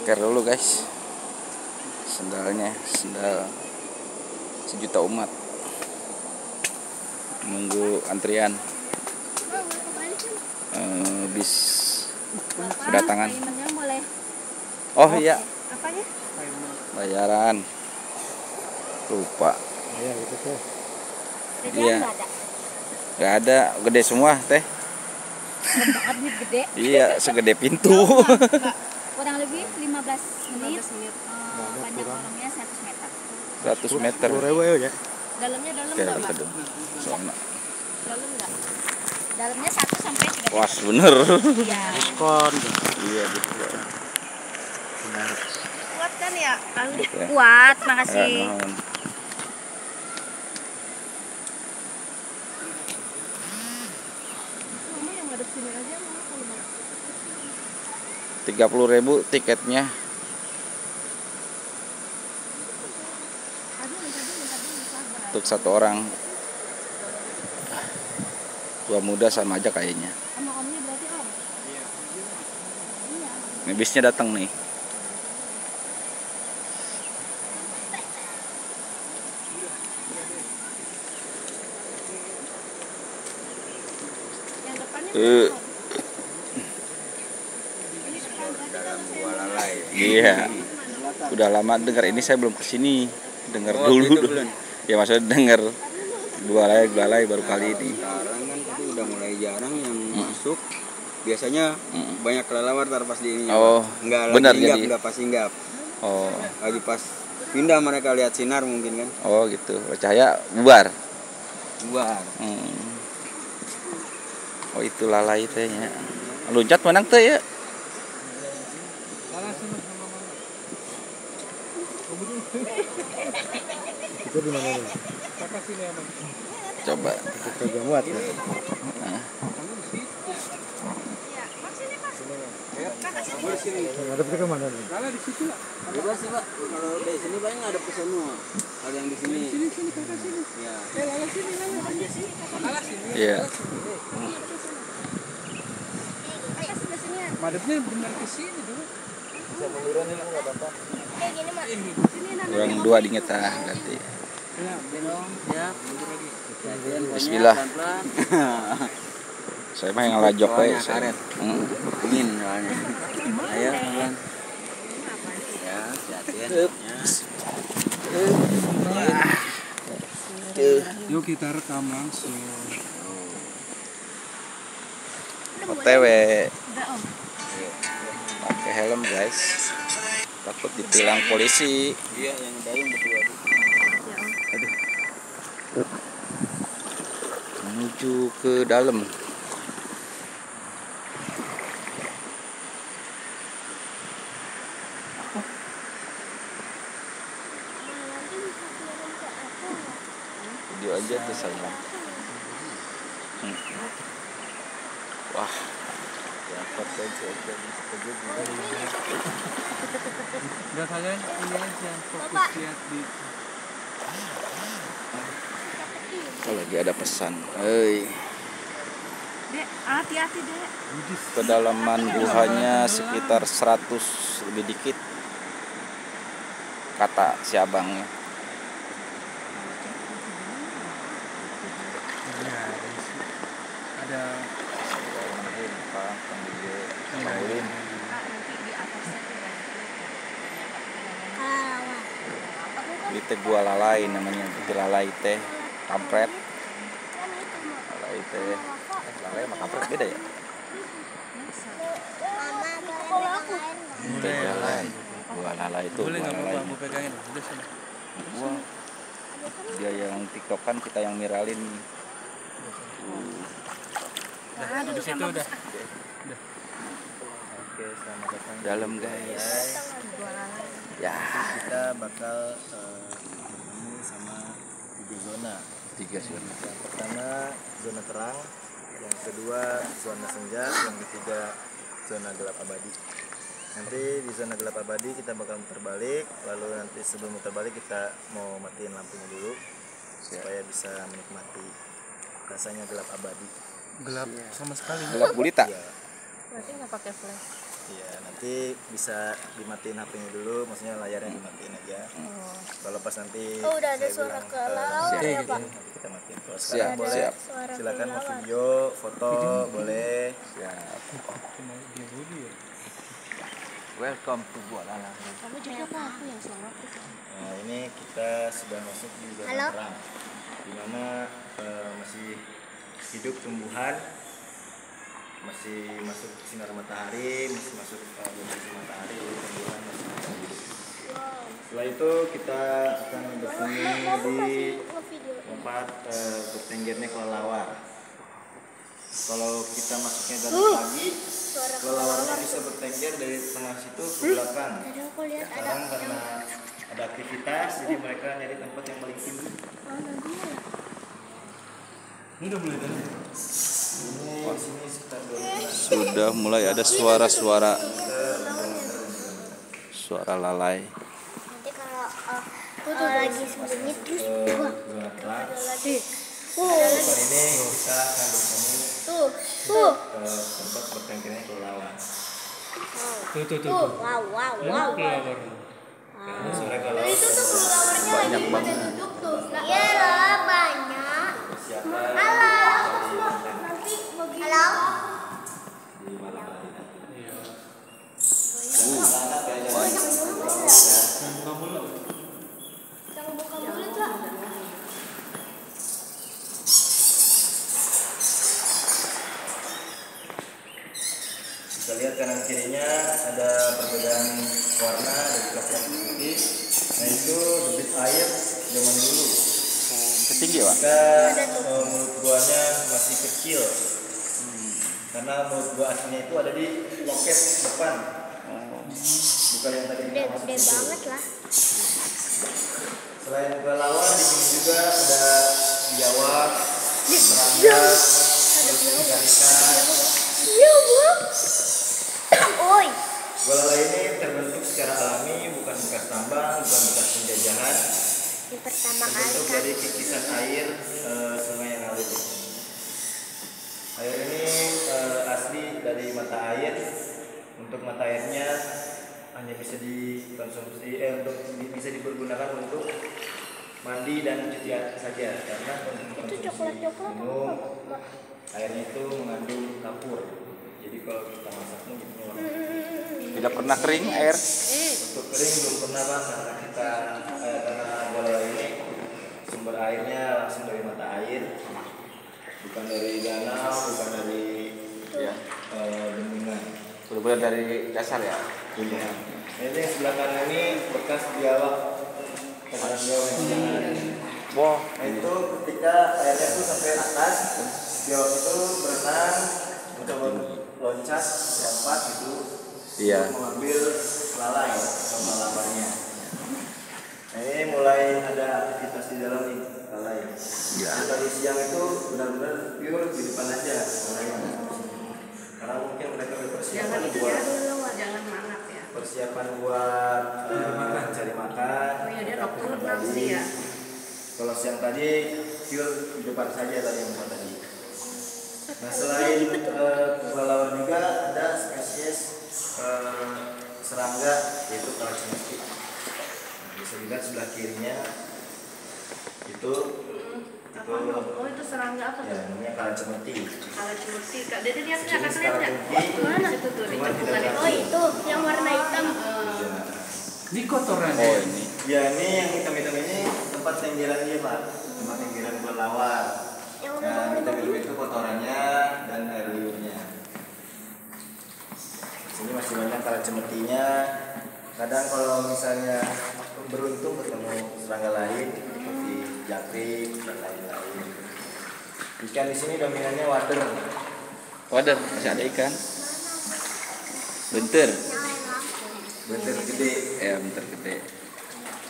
Care dulu guys, sendalnya, sendal 1 juta umat menunggu antrian bis kedatangan. Oh iya, bayaran lupa. Iya, nggak ada, gede semua teh. Gede. Iya, segede pintu. Kurang lebih 15 menit. Panjang kolongnya 100 meter. 100 meter. Ya. Dalamnya dalam Oke, enggak, Pak? soalnya. Dalam enggak? Dalamnya 1 sampai 3 meter. Was bener. Iya. Diskon. Iya gitu. Kuat kan ya? Kuat, makasih. Nuhun. Mama yang ngadep sini aja, Mama kalau mau. 30.000 tiketnya. Untuk 1 orang. 2 muda sama aja kayaknya. Sama omnya berarti om? Iya. Ini bisnya datang nih. Yang depannya Dalam gua lalai. Iya. Udah lama dengar ini, saya belum kesini. Dengar dulu. Gitu belum? Ya maksudnya dengar dua lalai baru kali ini. Sekarang kan itu udah mulai jarang yang masuk. Biasanya banyak kelelawar pas di ini. Oh, enggak benar lagi hinggap, jadi. enggak pas hinggap. Oh, Lagi pas pindah mereka lihat sinar mungkin kan. oh gitu. Cahaya bubar. Buar. Oh itu lalai tehnya. Loncat menang teh ya. Itu di mana nih? Coba. Kagak muat ya. Nah, Ngadep ke mana nih? Bebas sih Pak, kalau dari sini paling ada ke semua. Kalau yang di sini. Ya. iya. Madepnya benar ke sini dulu. Bisa menurun ini enggak apa-apa. Kurang 2 dingin tah berarti. Ya, belum. Ya, mundur lagi. Bismillah. Pelan-pelan. Saya mah yang lajok we. Karet. Angin soalnya. Ayo pelan. Ya, hati-hati ya. Yuk kita rekam langsung. OTW. Pakai helm guys. Takut ditilang polisi. Iya, yang dayung berdua. Aduh. Menuju ke dalam. Video aja tuh sayang. Wah, dapat aja. Udah kalian ini aja fokus lihat di Oh, lagi ada pesan. Hei. Dek, hati-hati, Dek. Kedalaman guhanya sekitar 100 lebih dikit, kata si abangnya. ada Ini teh gua lalai namanya, itu lalai teh kampret. Lalai teh, lalai sama kampret beda ya? Teh lalai, gua lalai itu boleh gua nggak lalai. mau pegangin udah sana. Gua, dia yang tiktokan, kita yang miralin. Di situ udah. Oke, selamat datang Dalam guys. Ya, Kita bakal ini sama 3 zona. 3 zona. Yang pertama zona terang, yang kedua zona senja, yang ketiga zona gelap abadi. Nanti di zona gelap abadi kita bakal muter balik, lalu nanti sebelum muter balik kita mau matiin lampunya dulu supaya bisa menikmati rasanya gelap abadi. Gelap sama sekali. Gelap gulita. Ya, Berarti nggak pakai flash. Iya, nanti bisa dimatiin HP-nya dulu, maksudnya layarnya dimatiin aja. Kalau pas nanti udah ada saya suara bilang, kelelawar ya, Pak? nanti kita matiin. Kalau Siap, sekarang boleh, siap. Suara silakan mau kelelawar. video, foto, boleh. Siap. Welcome to Bualala. Kamu juga Pak, aku yang suara aku. Nah, ini kita sudah masuk di zona Halo? terang, di mana masih hidup tumbuhan, masih masuk sinar matahari, masih masuk radiasi matahari, jadi tumbuhan masih bisa hidup. Setelah itu kita akan bertemu di tempat bertenggernya kelelawar. Kalau kita masuknya dari pagi, kelelawarnya bisa bertengger dari tengah situ ke belakang. Tadi aku lihat ada Sekarang karena ada aktivitas, jadi mereka nyari tempat yang paling tinggi. Ini udah mulai tadi. Ini di sini sekitar 2 Sudah mulai ada suara-suara lalai. nanti kalau lagi sembunyi terus zona terang. Kali ini kita akan bertemu tuh ke tempat bertenggernya kelelawar. wow Karena sore kalau banyak banget iya lah banyak persiapan halo di malam hari nanti. yang buka mulut lah Kita lihat kanan kirinya ada perbedaan warna dari coklat ke putih. Nah itu debit air zaman dulu. Ketinggi, Pak. Jika mulut guanya masih kecil, karena mulut gua aslinya itu ada di loket depan, bukan yang tadi kita masuk gede itu. banget lah Selain kelelawar di sini juga ada biawak, serangga, terus ikan-ikan. iya bang oi Gualala ini terbentuk secara alami, bukan bekas tambang, bukan bekas penjajahan. ini pertama kali Terbentuk kan dari kikisan air sungai yang ngalir. Air ini asli dari mata air. Untuk mata airnya hanya bisa dikonsumsi, bisa dipergunakan untuk mandi dan cucian saja, karena untuk itu konsumsi coklat minum airnya itu mengandung kapur. Jadi kalau kita masaknya gitu warna putih. Tidak pernah kering air. Untuk kering belum pernah Pak, karena kita karena Gualala ini sumber airnya langsung dari mata air, bukan dari danau, bukan dari Ya. bendungan. Benar-benar dari dasar ya. Iya. Nah, ini yang sebelah kanan ini bekas biawak, bekas biawak yang sebelah kanan. Wah, Nah itu ketika airnya itu sampai atas, biawak itu berenang, mencoba loncat, lompat gitu, iya. untuk mengambil lalai atau lalapannya. Nah ini mulai ada aktivitas di dalam nih, lalai. Iya. Tadi siang itu benar-benar pure di depan aja lalai. Karena mungkin mereka berpersiapan buat jangan manap ya. persiapan buat mencari makan. Oh iya, dia tapi nocturnal kembali. sih ya. Kalau siang tadi pure di depan saja tadi yang buat tadi. Nah selain kelelawar juga ada spesies serangga yaitu kalacemeti. Nah, bisa dilihat sebelah kirinya itu Oh itu serangga apa ya tuh? namanya kalacemeti. Kalau cemeti, Kak Dede lihat nggak? Jenis Kakak lihat nggak? kalacemeti. Mana situ tuh di Cuma cepukan tidak itu. oh itu yang warna hitam Iya. Ini kotoran Oh ini. Ya ini yang hitam-hitam ini tempat tenggeran dia Pak, tempat tenggeran kelelawar. yang udah Nah hitam-hitam itu kotorannya dan air liurnya. Di sini masih banyak kalacemetinya. Kadang kalau misalnya beruntung ketemu serangga lain seperti japrik dan lain-lain. Ikan di sini dominannya wader. Waduh, masih ada ikan. Bentar. Bentar gede. Ya, bentar gede.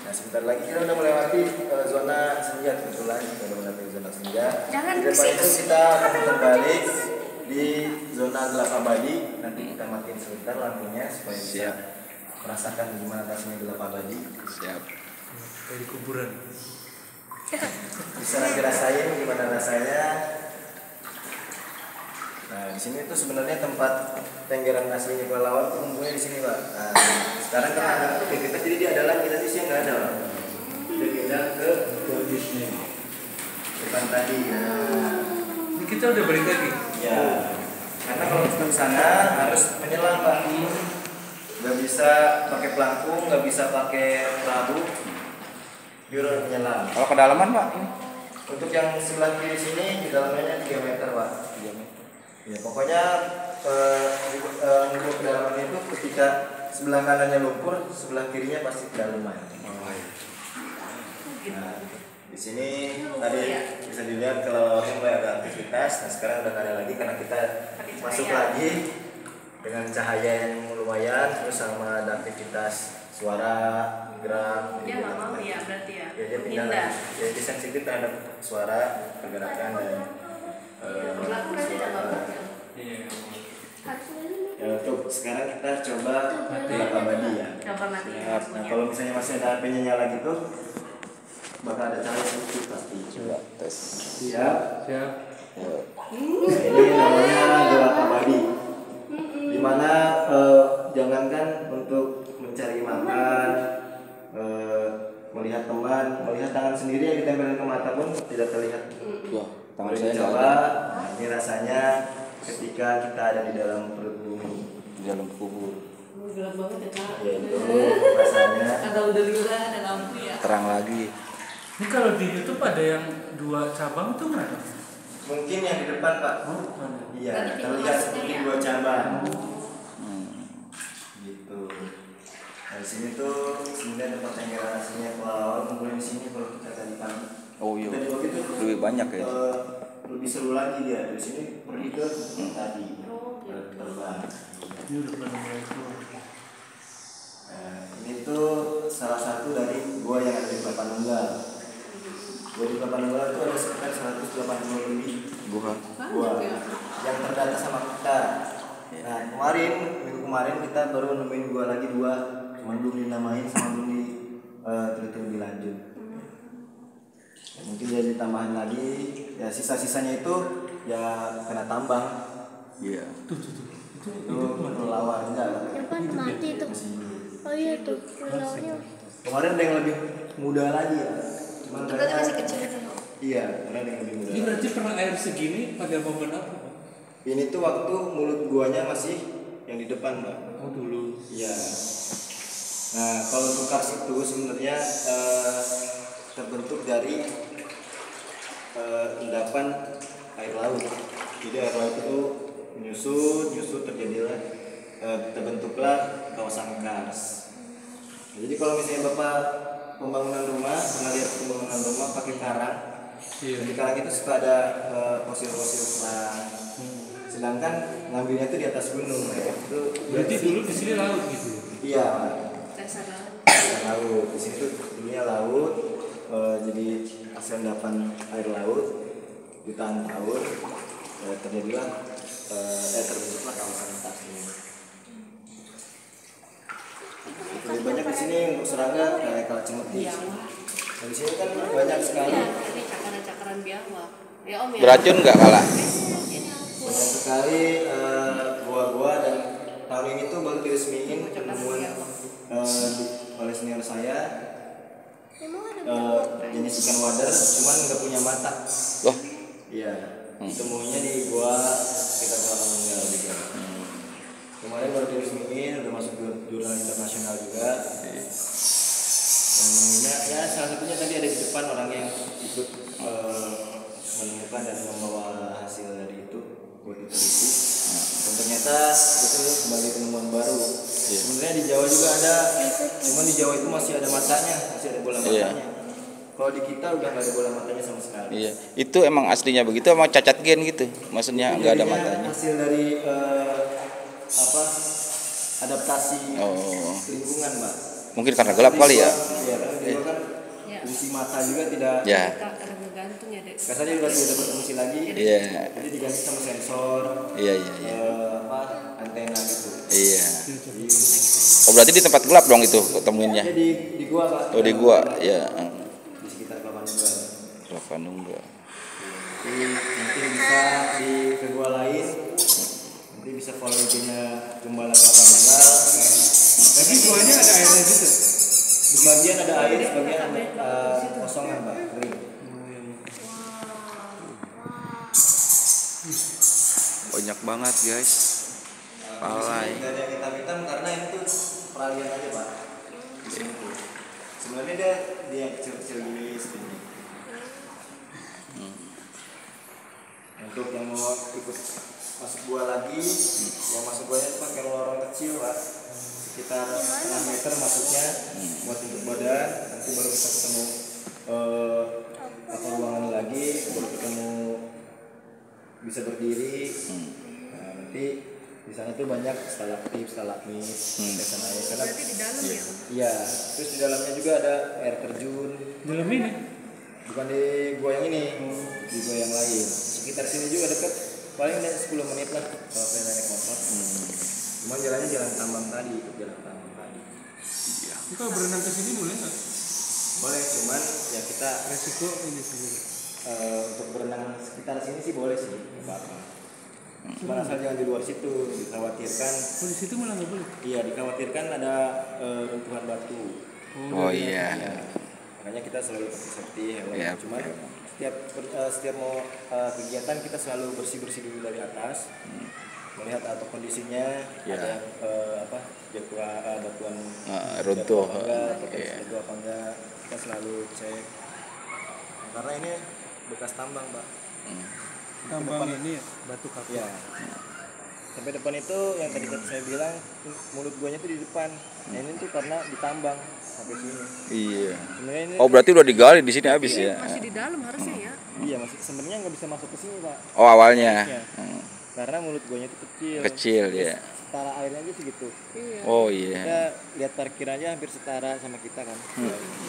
Nah sebentar lagi kita udah melewati zona senja, kebetulan kita udah melewati zona senja. Jangan Di depan itu kita akan terbalik di zona gelap abadi. Nanti kita matiin sebentar lampunya supaya bisa Siap. merasakan gimana rasanya gelap abadi. Siap. dari kuburan. Bisa nanti rasain gimana rasanya. Nah, di sini tuh sebenarnya tempat Tenggeran aslinya kelelawar tuh kumpulnya di sini, Pak. Nah, sekarang karena ada aktivitas jadi dia ada lagi, tadi siang nggak ada, Pak. Dia pindah ke depan tadi. Ini kita udah balik lagi. Ya, karena kalau kita ke sana harus menyelam, Pak. Nggak bisa pakai pelampung, nggak bisa pakai perahu, dia harus menyelam. Kalau kedalaman Pak? Untuk yang sebelah kiri sini kedalamannya 3 meter, Pak. 3 meter. Ya, pokoknya untuk kedalaman itu ketika sebelah kanannya lumpur, sebelah kirinya pasti kedalaman. Nah, di sini tadi bisa dilihat kelelawarnya mulai ada aktivitas. Nah, sekarang udah nggak ada lagi karena kita masuk lagi dengan cahaya yang lumayan, terus sama ada aktivitas suara, gerak. Dia nggak mau ya berarti ya. Ya, dia pindah Pindah. lagi. Ya, dia sensitif terhadap suara, pergerakan dan Berlaku berarti tidak bagus ya. ya, untuk sekarang kita coba gelap abadi ya. Coba mati. Nah, kalau misalnya masih ada HP-nya nyala gitu, bakal ada cahaya sedikit pasti. Coba tes. Siap. Siap. Ini namanya gelap abadi. Dimana jangankan untuk mencari makan, melihat teman, melihat tangan sendiri yang ditempelin ke mata pun tidak terlihat. Wah, tangan Boleh saya nggak dicoba. ada. Nah, ini rasanya ketika kita ada di dalam perut bumi. Di dalam kubur. Gelap banget ya Kak. Ya, itu rasanya. Alhamdulillah ada lampu ya. Terang lagi. Ini kalau di YouTube ada yang 2 cabang tuh mana? Mungkin yang di depan, Pak. Mana? Iya, Tadi terlihat pintu seperti masuknya ya? 2 cabang. Hmm. Gitu. Nah, di sini tuh sebenarnya tempat Tenggeran aslinya kelelawar kumpulin di sini kalau kita tadi pagi. Oh iya. Tadi pagi tuh Lebih banyak ya. lebih seru lagi dia. Di sini pergi ke tadi. Terbang. Ini udah pada mulai keluar. Nah, ini tuh salah satu dari gua yang ada di Tapanunggal. Gua di Tapanunggal itu ada sekitar 180 lebih Gua. gua yang terdata sama kita. Nah, minggu kemarin kita baru nemuin gua lagi 2, cuma belum dinamain sama belum diteliti lebih lanjut. Ya, mungkin jadi tambahan lagi, ya sisa-sisanya itu ya kena tambang. Iya. Itu kelelawar enggak? Yang kan mati tuh. Oh iya tuh, kelelawarnya. Kemarin ada yang lebih muda lagi ya. Cuman Itu berarti masih kecil itu. Iya, kemarin ada yang lebih muda. Ini berarti pernah air segini pada momen apa, Pak? Ini tuh waktu mulut guanya masih yang di depan, Mbak. Oh dulu. Iya. Nah, kalau untuk kars itu sebenarnya terbentuk dari endapan air laut. Jadi air laut itu menyusut terjadilah terbentuklah kawasan kars. Nah, jadi kalau misalnya Bapak pembangunan rumah, pernah lihat pembangunan rumah pakai karang. Iya. Di karang itu suka ada fosil-fosil kerang. Sedangkan ngambilnya itu di atas gunung, ya. Itu Berarti dulu di sini laut gitu. iya, Pak. Dasar laut. Dasar laut. Di sini tuh dulunya laut, jadi hasil endapan air laut jutaan tahun terjadilah terbentuklah kawasan kars ini. Lebih banyak di sini untuk serangga kayak kalcemeti. Nah, di sini kan banyak sekali. Iya, ini cakaran-cakaran biawak. Ya Om ya. Beracun nggak kalah? Banyak sekali gua-gua dan tahun ini tuh baru diresmiin penemuan oleh senior saya jenis ikan wader, cuman nggak punya mata. Wah. Iya, temunya di gua sekitar Tapanunggal juga. Kemarin baru diresmiin, udah masuk jurnal internasional juga. Ya salah satunya tadi ada di depan orang yang ikut menemukan dan membawa hasil dari itu buat diteliti. Dan ternyata itu sebagai penemuan baru. Sebenarnya di Jawa juga ada, cuman di Jawa itu masih ada matanya, masih ada bola matanya. Kalau di kita udah nggak ada bola matanya sama sekali. Iya. Itu emang aslinya begitu, emang cacat gen gitu. Maksudnya Itu nggak ada jadinya matanya. Hasil dari adaptasi Oh. lingkungan, Mbak. Mungkin karena gelap kali ya. Iya, karena di kan fungsi mata juga tidak. Ya. Karena ngegantung ya dek. Kasarnya udah tidak berfungsi lagi. Iya. Jadi diganti sama sensor, Iya. antena gitu. Iya. Oh berarti di tempat gelap dong itu ketemuinnya. Jadi di gua, Pak. Oh di gua, ya. Di sekitar Tapanunggal. Tapanunggal. Jadi mungkin bisa di ke gua lain Nanti bisa follow IG-nya Gembala Kelapa Nunggal. Tapi buahnya ada airnya gitu. Sebagian ada air, sebagian kosongan Pak, kering. Banyak banget guys. Palai. Dari yang hitam-hitam karena ini tuh peralihan aja Pak. Di sini tuh. Sebenarnya dia yang kecil-kecil gini segini. Untuk yang mau ikut masuk gua lagi, yang masuk guanya itu pakai lorong kecil Pak, sekitar setengah meter masuknya, buat untuk badan. Nanti baru kita ketemu apa ruangan lagi, baru ketemu bisa berdiri. Nah, nanti di sana tuh banyak stalaktit, stalagmit, tetesan air. Karena Berarti di dalam ya? iya, terus di dalamnya juga ada air terjun. Dalam ini. Bukan di gua yang ini, di gua yang lain. Sekitar sini juga dekat, paling 10 menit lah kalau pengen naik motor. Cuma jalannya jalan tambang tadi, jalan tambang tadi. Ini kalau berenang ke sini boleh nggak? Boleh, cuman ya kita Resiko ini sendiri. untuk berenang sekitar sini sih boleh sih, nggak apa-apa. Cuma asal jangan di luar situ, dikhawatirkan. Oh, di situ malah nggak boleh. Iya, dikhawatirkan ada runtuhan batu. Oh iya. Ya, makanya kita selalu pakai safety helm. Iya, Cuman setiap mau kegiatan kita selalu bersih dulu dari atas, melihat atau kondisinya Iya. ada yang batuan Runtuh. jatuh apa enggak, atau Iya. jatuh apa enggak, kita selalu cek. Karena ini bekas tambang Pak. Tambang ini ya, batu kapur. Ya. Sampai depan itu yang tadi saya bilang mulut guanya tuh di depan. Nah ini tuh karena ditambang sampai sini. Iya. Sebenarnya ini Oh berarti udah digali di sini habis ya? Masih di dalam harusnya ya. iya masih sebenarnya nggak bisa masuk ke sini Pak. Oh awalnya. Harusnya. Karena mulut guanya itu kecil. Kecil Terus ya. Setara airnya aja segitu. Iya. Oh Kita iya. lihat parkirannya hampir setara sama kita kan.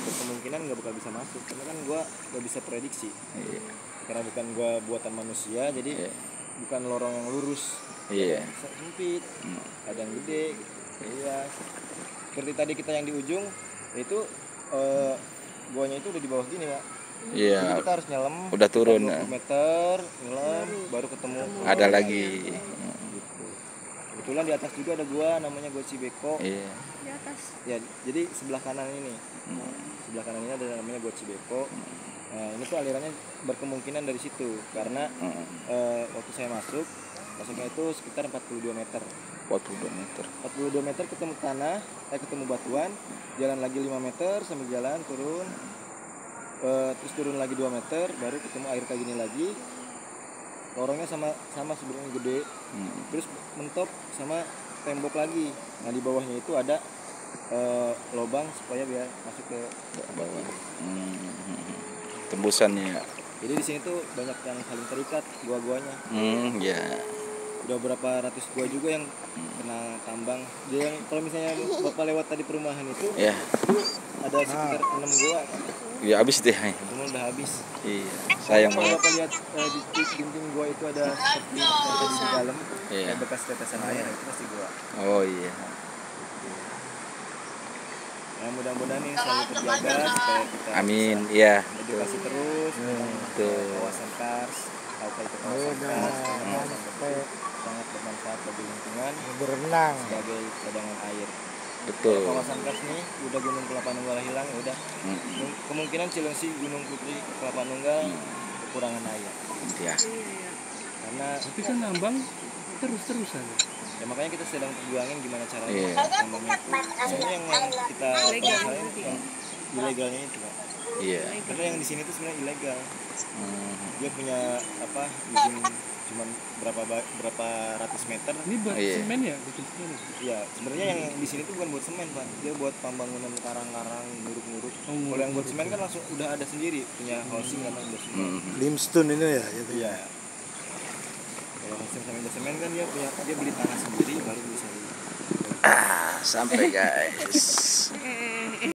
Kemungkinan nggak bakal bisa masuk. Karena kan gua nggak bisa prediksi. Iya. Karena bukan gua buatan manusia, jadi Iya. bukan lorong yang lurus. Iya. Bisa sempit, ada yang gede, iya. Seperti tadi kita yang di ujung, itu guanya itu udah di bawah gini Pak. Jadi Iya. kita harus nyelam. Udah turun, 20 meter, nyelam, baru ketemu. Ada lagi. Gitu. Kebetulan di atas juga ada gua, namanya gua Cibeko. Iya. Di atas. Ya, jadi sebelah kanan ini. Sebelah kanan ini ada namanya gua Cibeko. Nah, ini tuh alirannya berkemungkinan dari situ karena waktu saya masuknya itu sekitar 42 meter. 42 meter. 42 meter ketemu tanah, ketemu batuan, jalan lagi 5 meter sambil jalan turun, terus turun lagi 2 meter, baru ketemu air kayak gini lagi. Lorongnya sama sebenarnya gede, terus mentok sama tembok lagi. Nah di bawahnya itu ada lubang supaya biar masuk ke Bawah. Tembusannya. Jadi di sini tuh banyak yang saling terikat gua-guanya. Ya. Udah berapa ratus gua juga yang kena tambang. Dia yang kalau misalnya Bapak lewat tadi perumahan itu Ya. ada sekitar 6 gua. Ya habis deh. Cuma udah habis. Iya. Sayang Kalau banget. Bapak lihat di dinding gua itu ada seperti yang tadi di dalam, Iya. kayak bekas tetesan air itu pasti gua. Oh iya. Nah, mudah-mudahan ini selalu terjaga supaya kita Amin. Iya. edukasi terus tentang Betul. kawasan Kars, apa itu kawasan Kars, karena kawasan tersebut sangat bermanfaat bagi lingkungan berenang. sebagai cadangan air. Betul. Kawasan Kars ini udah Gunung Kelapa Nunggal hilang, ya udah kemungkinan Cilengsi, Gunung Putri, Kelapa Nunggal kekurangan air. Ya. Karena Tapi kan nambang terus-terusan. ya makanya kita sedang perjuangin gimana caranya Iya. nambangnya itu. Sebenarnya yang kita masalahin yang ilegalnya itu Pak. Iya. Karena yang di sini tuh sebenarnya ilegal. Dia punya izin cuman berapa ratus meter. Ini buat Iya. semen ya, bikin semen. Ya? Iya, sebenarnya yang di sini tuh bukan buat semen Pak. Dia buat pembangunan karang-karang, muruk-muruk. Oh, Kalau yang buat semen kan langsung udah ada sendiri, punya housing sama buat semen. Limestone ini ya. Gitu. Iya. Kalau housing sama buat semen kan dia beli tanah sendiri baru bisa. Sampai guys.